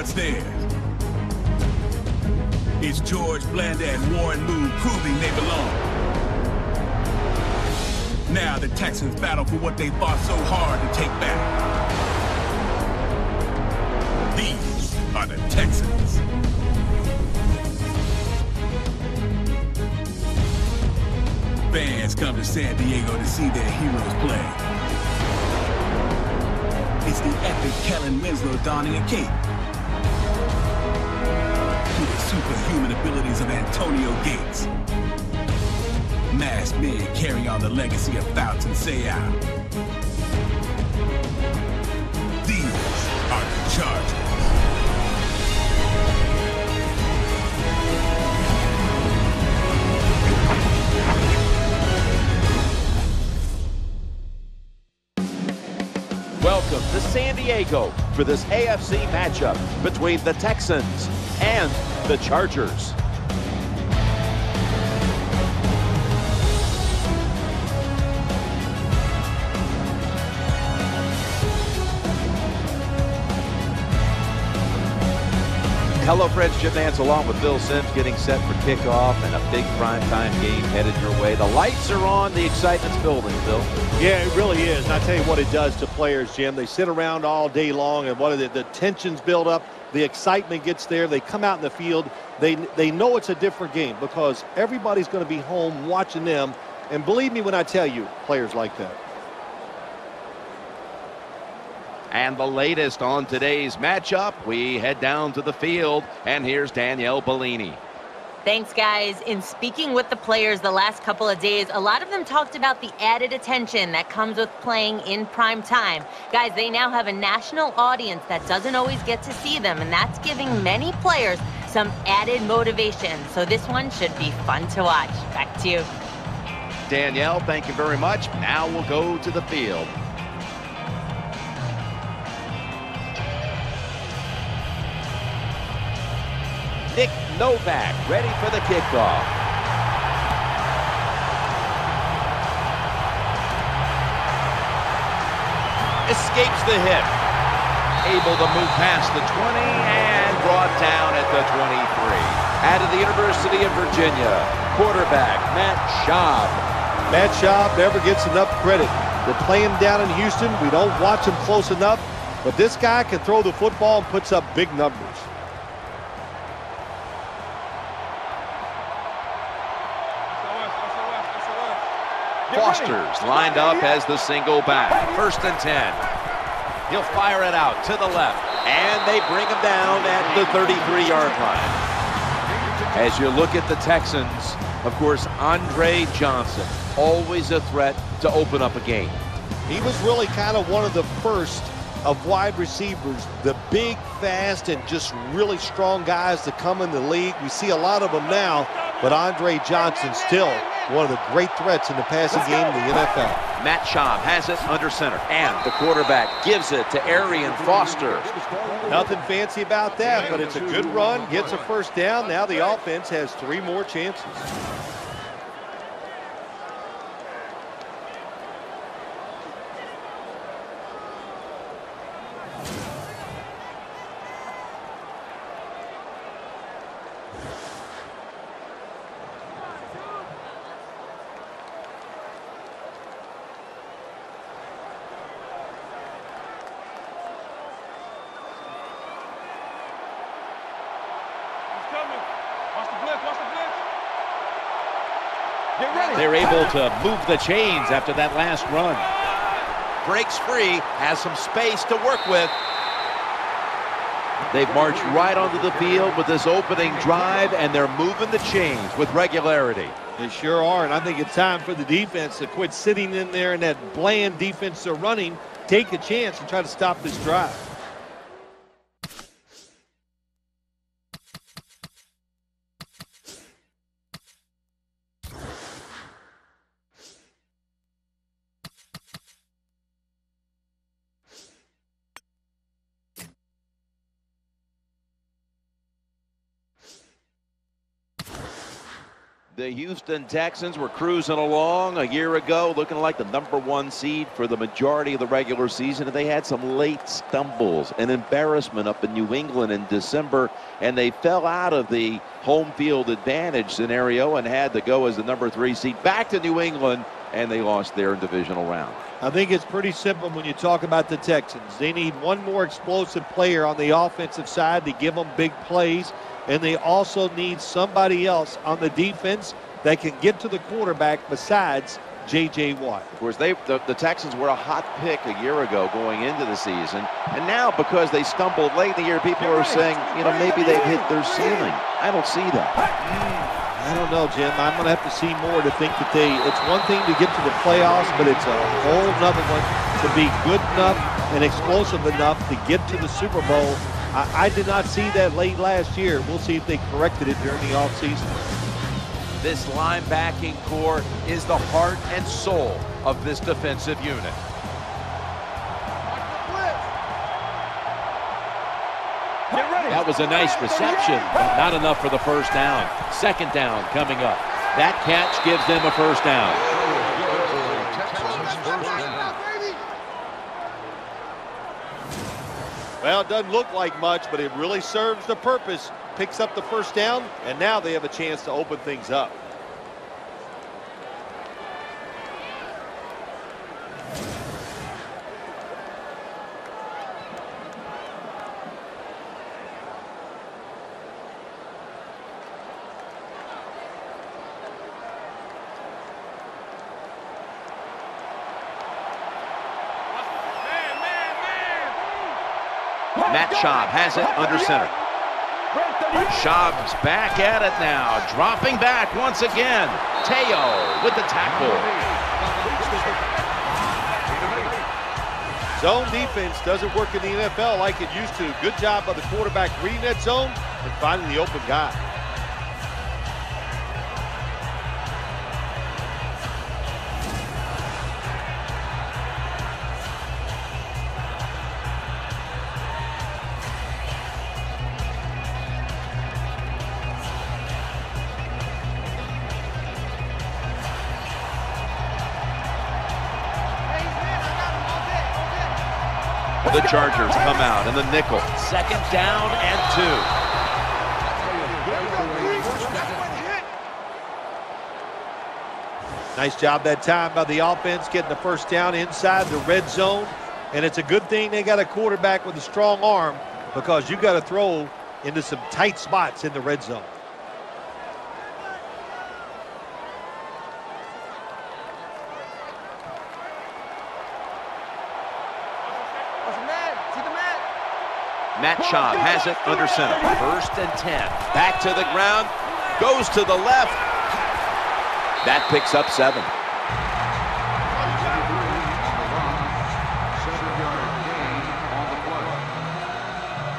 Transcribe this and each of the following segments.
what's theirs. It's George Blanda and Warren Moon proving they belong. Now the Texans battle for what they fought so hard to take back. These are the Texans. Fans come to San Diego to see their heroes play. It's the epic Kellen Winslow donning a cape. To the superhuman abilities of Antonio Gates. Masked men carry on the legacy of Fouts and Seau. These are the Chargers. Welcome to San Diego for this AFC matchup between the Texans and the Chargers. Hello, friends. Jim Nance along with Phil Simms getting set for kickoff and a big primetime game headed your way. The lights are on. The excitement's building, Phil. Yeah, it really is. And I tell you what it does to players, Jim. They sit around all day long, and the tensions build up. The excitement gets there. They come out in the field. They know it's a different game because everybody's going to be home watching them. And believe me when I tell you, players like that. And the latest on today's matchup, we head down to the field, and here's Danielle Bellini. Thanks, guys. In speaking with the players the last couple of days, a lot of them talked about the added attention that comes with playing in prime time. Guys, they now have a national audience that doesn't always get to see them, and that's giving many players some added motivation. So this one should be fun to watch. Back to you. Danielle, thank you very much. Now we'll go to the field. Nick Novak ready for the kickoff. Escapes the hit. Able to move past the 20 and brought down at the 23. Out of the University of Virginia, quarterback Matt Schaub. Matt Schaub never gets enough credit. We're playing down in Houston. We don't watch him close enough, but this guy can throw the football and puts up big numbers. Foster's lined up as the single back. 1st and 10. He'll fire it out to the left. And they bring him down at the 33-yard line. As you look at the Texans, of course, Andre Johnson, always a threat to open up a game. He was really kind of one of the first of wide receivers, the big, fast, and just really strong guys to come in the league. We see a lot of them now, but Andre Johnson still one of the great threats in the passing game in the NFL. Matt Schaub has it under center, and the quarterback gives it to Arian Foster. Nothing fancy about that, but it's a good run, gets a first down. Now the offense has 3 more chances. They're able to move the chains after that last run. Breaks free, has some space to work with. They've marched right onto the field with this opening drive, and they're moving the chains with regularity. They sure are, and I think it's time for the defense to quit sitting in there in that bland defense they're running, take a chance and try to stop this drive. The Houston Texans were cruising along a year ago, looking like the #1 seed for the majority of the regular season, and they had some late stumbles and embarrassment up in New England in December, and they fell out of the home field advantage scenario and had to go as the #3 seed back to New England, and they lost their divisional round. I think it's pretty simple when you talk about the Texans. They need one more explosive player on the offensive side to give them big plays. And they also need somebody else on the defense that can get to the quarterback besides J.J. Watt. Of course, the Texans were a hot pick a year ago going into the season. And now, because they stumbled late in the year, people are saying, maybe they've hit their ceiling. I don't see that. I don't know, Jim. I'm going to have to see more to think that it's one thing to get to the playoffs, but it's a whole nother one to be good enough and explosive enough to get to the Super Bowl. I did not see that late last year. We'll see if they corrected it during the offseason. This linebacking core is the heart and soul of this defensive unit. That was a nice reception, but not enough for the first down. Second down coming up. That catch gives them a first down. Well, it doesn't look like much, but it really serves the purpose. Picks up the first down, and now they have a chance to open things up. Matt Schaub has it under center. Schaub's back at it now, dropping back once again. Teo with the tackle. Zone defense doesn't work in the NFL like it used to. Good job by the quarterback reading that zone and finding the open guy. The Chargers come out in the nickel. Second down and 2. Nice job that time by the offense getting the first down inside the red zone. And it's a good thing they got a quarterback with a strong arm, because you got to throw into some tight spots in the red zone. Matt Schaub has it under center. First and 10. Back to the ground. Goes to the left. That picks up 7.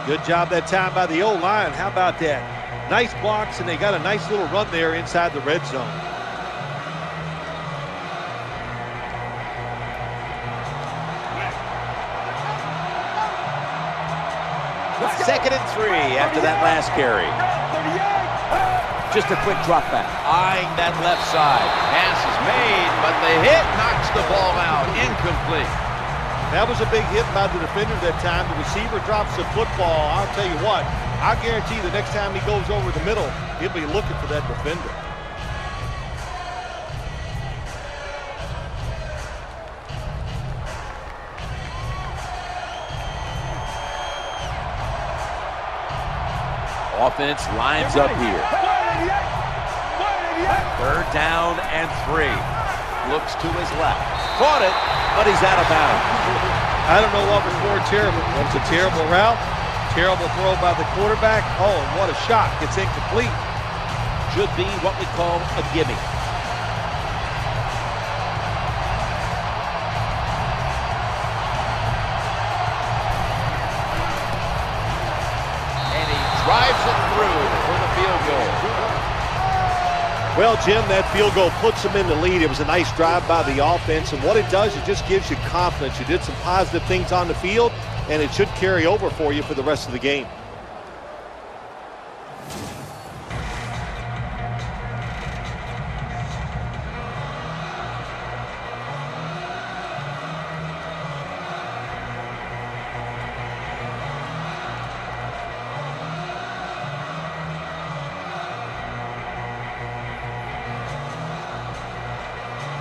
Good job that time by the O-line. How about that? Nice blocks, and they got a nice little run there inside the red zone. Second and 3 after that last carry. Just a quick drop back. Eyeing that left side. Pass is made, but the hit knocks the ball out. Incomplete. That was a big hit by the defender that time. The receiver drops the football. I'll tell you what, I guarantee the next time he goes over the middle, he'll be looking for that defender. Offense lines up here. Third down and 3. Looks to his left. Caught it, but he's out of bounds. I don't know what was more terrible. That's a terrible route. Terrible throw by the quarterback. Oh, and what a shot. It's incomplete. Should be what we call a gimme. Drives it through for the field goal. Well, Jim, that field goal puts them in the lead. It was a nice drive by the offense, and what it does, it just gives you confidence. You did some positive things on the field, and it should carry over for you for the rest of the game.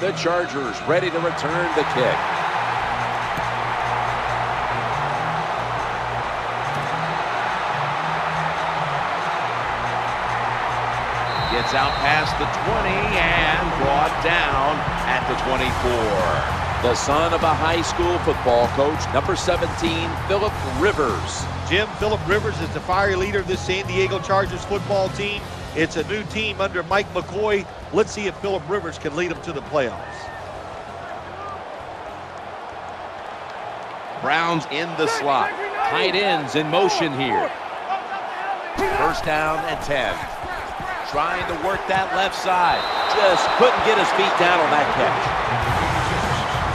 The Chargers ready to return the kick. Gets out past the 20 and brought down at the 24. The son of a high school football coach, number 17, Phillip Rivers. Jim, Phillip Rivers is the fiery leader of this San Diego Chargers football team. It's a new team under Mike McCoy. Let's see if Phillip Rivers can lead them to the playoffs. Browns in the slot. Tight ends in motion here. First down and 10. Trying to work that left side. Just couldn't get his feet down on that catch.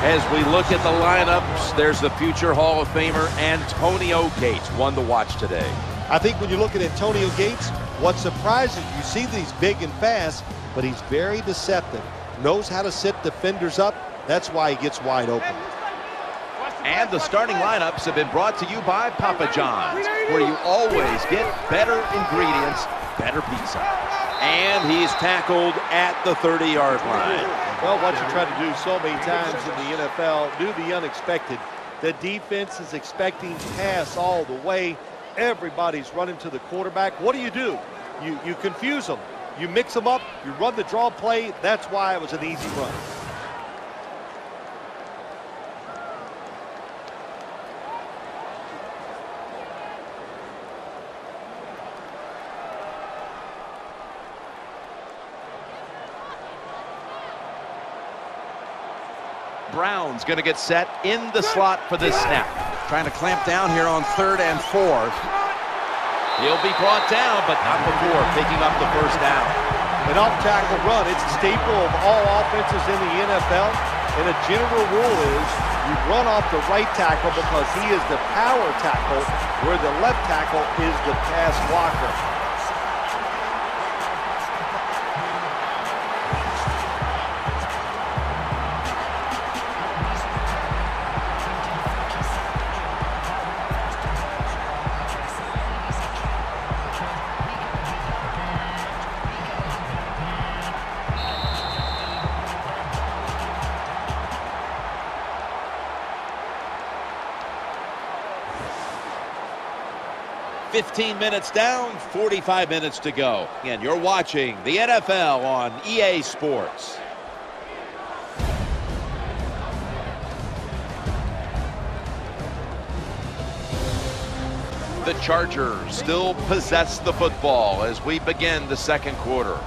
As we look at the lineups, there's the future Hall of Famer Antonio Gates, one to watch today. I think when you look at Antonio Gates, what's surprising, you see that he's big and fast, but he's very deceptive. Knows how to set defenders up. That's why he gets wide open. And the starting lineups have been brought to you by Papa John's, where you always get better ingredients, better pizza. And he's tackled at the 30-yard line. Well, what you try to do so many times in the NFL, do the unexpected. The defense is expecting pass all the way. Everybody's running to the quarterback. What do? You confuse them. You mix them up. You run the draw play. That's why it was an easy run. Brown's going to get set in the slot for this snap. Trying to clamp down here on 3rd and 4. He'll be brought down, but not before picking up the first down. An off-tackle run, it's a staple of all offenses in the NFL. And a general rule is you run off the right tackle because he is the power tackle, where the left tackle is the pass blocker. $15 minutes down, 45 minutes to go. And you're watching the NFL on EA Sports. The Chargers still possess the football as we begin the second quarter.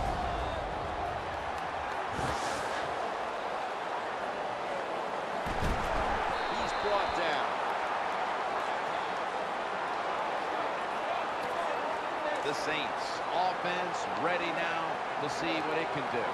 He's brought down. The Saints offense ready now to see what it can do.